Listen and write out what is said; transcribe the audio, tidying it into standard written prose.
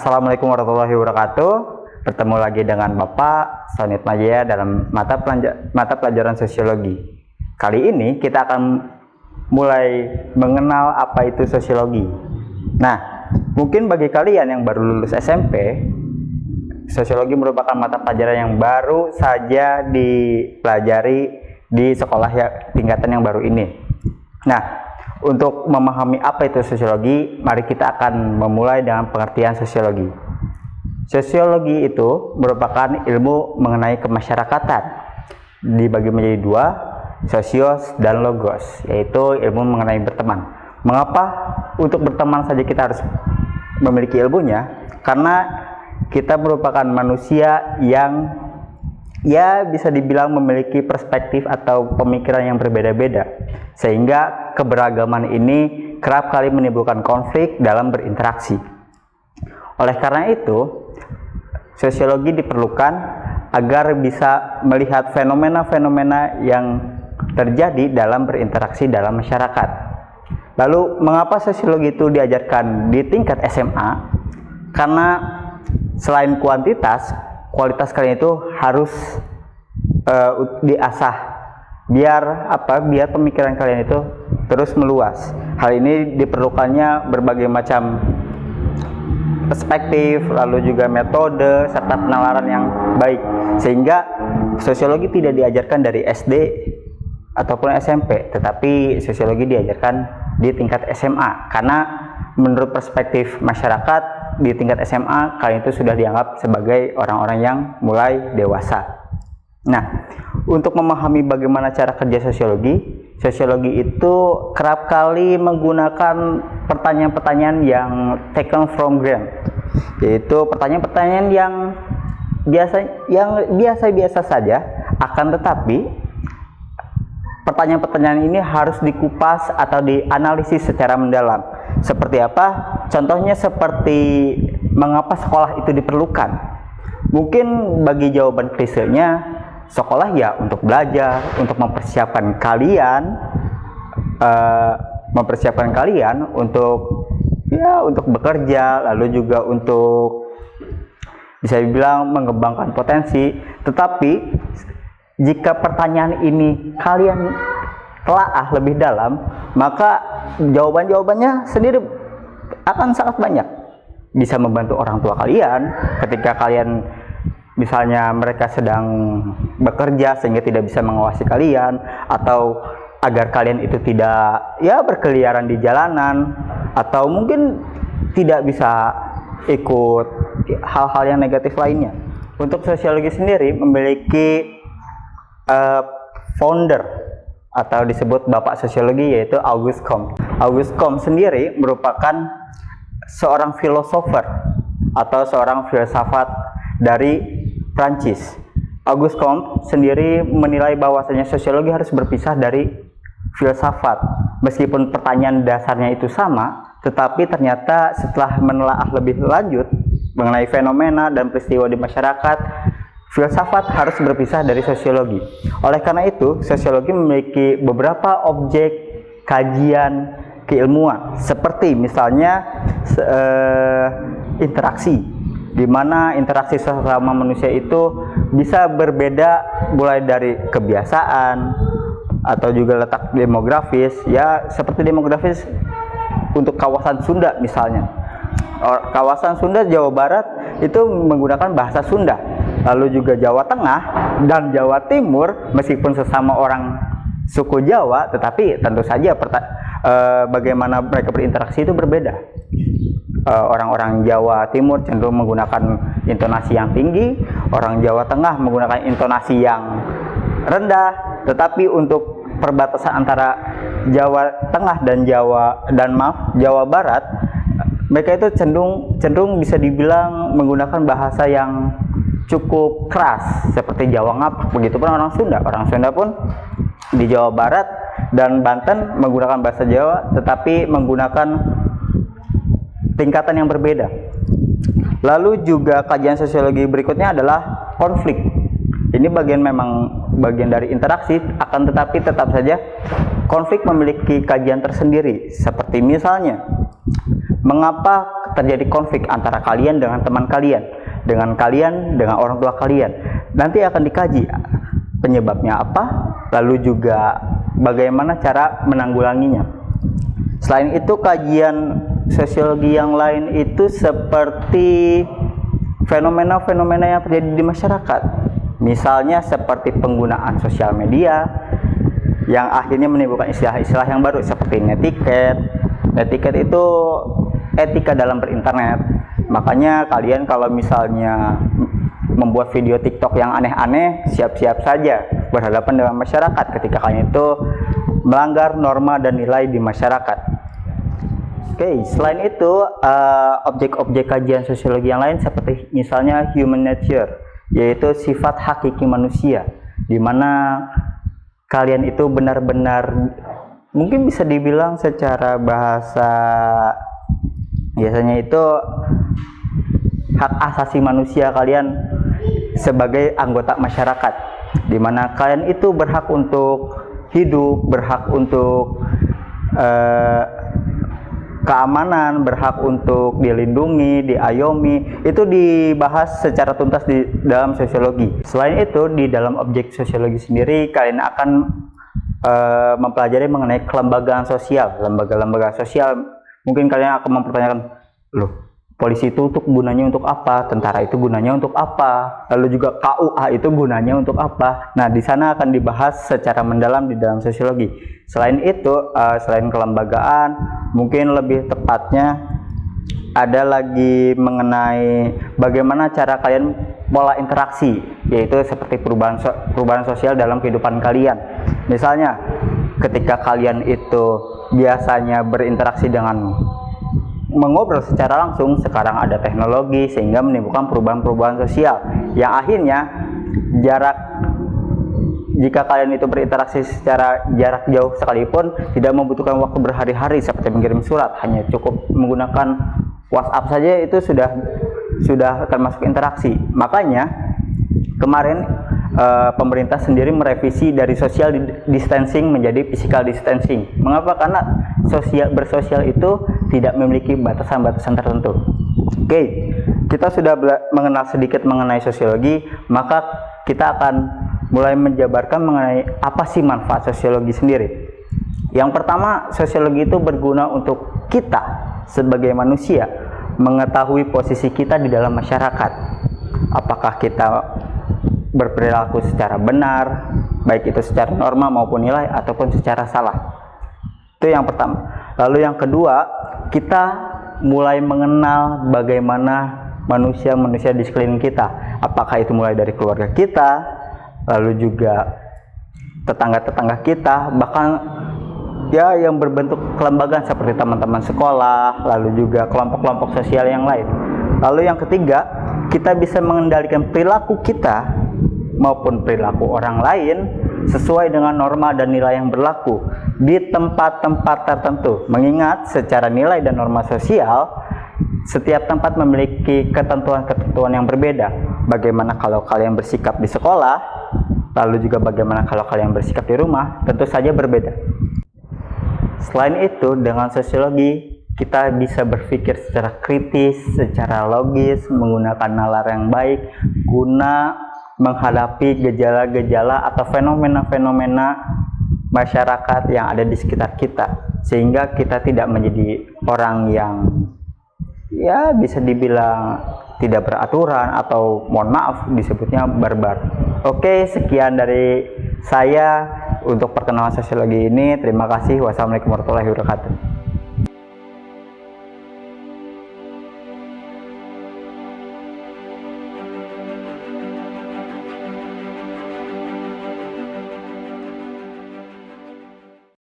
Assalamualaikum warahmatullahi wabarakatuh. Bertemu lagi dengan Bapak Sonit Majaya dalam mata pelajaran sosiologi. Kali ini kita akan mulai mengenal apa itu sosiologi. Nah, mungkin bagi kalian yang baru lulus SMP, sosiologi merupakan mata pelajaran yang baru saja dipelajari di sekolah ya, tingkatan yang baru ini. Nah, untuk memahami apa itu sosiologi, mari kita akan memulai dengan pengertian sosiologi. Sosiologi itu merupakan ilmu mengenai kemasyarakatan, dibagi menjadi dua, sosios dan logos, yaitu ilmu mengenai berteman. Mengapa untuk berteman saja kita harus memiliki ilmunya? Karena kita merupakan manusia yang bisa dibilang memiliki perspektif atau pemikiran yang berbeda-beda, sehingga keberagaman ini kerap kali menimbulkan konflik dalam berinteraksi. Oleh karena itu, sosiologi diperlukan agar bisa melihat fenomena-fenomena yang terjadi dalam berinteraksi dalam masyarakat. Lalu, mengapa sosiologi itu diajarkan di tingkat SMA? Karena selain kuantitas, kualitas kalian itu harus diasah biar pemikiran kalian itu terus meluas. Hal ini diperlukannya berbagai macam perspektif, lalu juga metode serta penalaran yang baik, sehingga sosiologi tidak diajarkan dari SD ataupun SMP, tetapi sosiologi diajarkan di tingkat SMA, karena menurut perspektif masyarakat di tingkat SMA, kalian itu sudah dianggap sebagai orang-orang yang mulai dewasa. Nah, untuk memahami bagaimana cara kerja sosiologi itu kerap kali menggunakan pertanyaan-pertanyaan yang taken from ground, yaitu pertanyaan-pertanyaan yang biasa-biasa saja, akan tetapi pertanyaan-pertanyaan ini harus dikupas atau dianalisis secara mendalam. Seperti apa? Contohnya seperti mengapa sekolah itu diperlukan. Mungkin bagi jawaban klisenya, sekolah ya untuk belajar, untuk mempersiapkan kalian untuk bekerja, lalu juga untuk bisa dibilang mengembangkan potensi. Tetapi jika pertanyaan ini kalian telaah lebih dalam, maka jawaban-jawabannya sendiri akan sangat banyak. Bisa membantu orang tua kalian ketika kalian misalnya mereka sedang bekerja sehingga tidak bisa mengawasi kalian, atau agar kalian itu tidak berkeliaran di jalanan, atau mungkin tidak bisa ikut hal-hal yang negatif lainnya. Untuk sosiologi sendiri memiliki founder atau disebut bapak sosiologi, yaitu Auguste Comte. Auguste Comte sendiri merupakan seorang filosofer atau seorang filsafat dari Prancis. Auguste Comte sendiri menilai bahwasanya sosiologi harus berpisah dari filsafat. Meskipun pertanyaan dasarnya itu sama, tetapi ternyata setelah menelaah lebih lanjut mengenai fenomena dan peristiwa di masyarakat, filsafat harus berpisah dari sosiologi. Oleh karena itu, sosiologi memiliki beberapa objek kajian keilmuan, seperti misalnya interaksi, di mana interaksi sesama manusia itu bisa berbeda mulai dari kebiasaan atau juga letak demografis. Ya, seperti demografis untuk kawasan Sunda misalnya. Kawasan Sunda Jawa Barat itu menggunakan bahasa Sunda. Lalu juga Jawa Tengah dan Jawa Timur, meskipun sesama orang suku Jawa, tetapi tentu saja bagaimana mereka berinteraksi itu berbeda. Orang-orang Jawa Timur cenderung menggunakan intonasi yang tinggi, orang Jawa Tengah menggunakan intonasi yang rendah, tetapi untuk perbatasan antara Jawa Tengah dan Jawa Barat, mereka itu cenderung bisa dibilang menggunakan bahasa yang cukup keras, seperti Jawa Ngapak. Begitupun orang Sunda pun di Jawa Barat dan Banten menggunakan bahasa Jawa, tetapi menggunakan tingkatan yang berbeda. Lalu juga kajian sosiologi berikutnya adalah konflik. Ini bagian dari interaksi, akan tetapi tetap saja konflik memiliki kajian tersendiri. Seperti misalnya, mengapa terjadi konflik antara kalian dengan teman kalian, dengan orang tua kalian. Nanti akan dikaji penyebabnya apa, lalu juga bagaimana cara menanggulanginya. Selain itu, kajian sosiologi yang lain itu seperti fenomena-fenomena yang terjadi di masyarakat. Misalnya seperti penggunaan sosial media yang akhirnya menimbulkan istilah-istilah yang baru seperti netiquette. Netiquette itu etika dalam berinternet. Makanya kalian kalau misalnya membuat video TikTok yang aneh-aneh, siap-siap saja berhadapan dengan masyarakat ketika kalian itu melanggar norma dan nilai di masyarakat. Oke, selain itu objek-objek kajian sosiologi yang lain seperti misalnya human nature, yaitu sifat hakiki manusia, di mana kalian itu benar-benar mungkin bisa dibilang secara bahasa biasanya itu hak asasi manusia kalian sebagai anggota masyarakat, di mana kalian itu berhak untuk hidup, berhak untuk keamanan, berhak untuk dilindungi, diayomi. Itu dibahas secara tuntas di dalam sosiologi. Selain itu, di dalam objek sosiologi sendiri kalian akan mempelajari mengenai kelembagaan sosial, lembaga-lembaga sosial. Mungkin kalian akan mempertanyakan, loh, polisi itu gunanya untuk apa? Tentara itu gunanya untuk apa? Lalu juga KUA itu gunanya untuk apa? Nah, di sana akan dibahas secara mendalam di dalam sosiologi. Selain itu, selain kelembagaan, mungkin lebih tepatnya ada lagi mengenai bagaimana cara kalian pola interaksi, yaitu seperti perubahan sosial dalam kehidupan kalian. Misalnya, ketika kalian itu biasanya berinteraksi dengan mengobrol secara langsung, sekarang ada teknologi sehingga menimbulkan perubahan-perubahan sosial yang akhirnya jika kalian itu berinteraksi secara jarak jauh sekalipun tidak membutuhkan waktu berhari-hari seperti mengirim surat, hanya cukup menggunakan WhatsApp saja itu sudah termasuk interaksi. Makanya kemarin pemerintah sendiri merevisi dari social distancing menjadi physical distancing. Mengapa? Karena bersosial itu tidak memiliki batasan-batasan tertentu. Oke, kita sudah mengenal sedikit mengenai sosiologi, maka kita akan mulai menjabarkan mengenai apa sih manfaat sosiologi sendiri. Yang pertama, sosiologi itu berguna untuk kita sebagai manusia mengetahui posisi kita di dalam masyarakat. Apakah kita berperilaku secara benar, baik itu secara norma maupun nilai, ataupun secara salah. Itu yang pertama. Lalu yang kedua, kita mulai mengenal bagaimana manusia-manusia di sekeliling kita. Apakah itu mulai dari keluarga kita, lalu juga tetangga-tetangga kita, bahkan ya yang berbentuk kelembagaan seperti teman-teman sekolah, lalu juga kelompok-kelompok sosial yang lain. Lalu yang ketiga, kita bisa mengendalikan perilaku kita maupun perilaku orang lain sesuai dengan norma dan nilai yang berlaku di tempat-tempat tertentu. Mengingat secara nilai dan norma sosial, setiap tempat memiliki ketentuan-ketentuan yang berbeda. Bagaimana kalau kalian bersikap di sekolah, lalu juga bagaimana kalau kalian bersikap di rumah, tentu saja berbeda. Selain itu, dengan sosiologi, kita bisa berpikir secara kritis, secara logis, menggunakan nalar yang baik, guna menghadapi gejala-gejala atau fenomena-fenomena masyarakat yang ada di sekitar kita, sehingga kita tidak menjadi orang yang ya bisa dibilang tidak beraturan atau mohon maaf disebutnya barbar. Oke, sekian dari saya untuk perkenalan sosiologi ini. Terima kasih. Wassalamualaikum warahmatullahi wabarakatuh.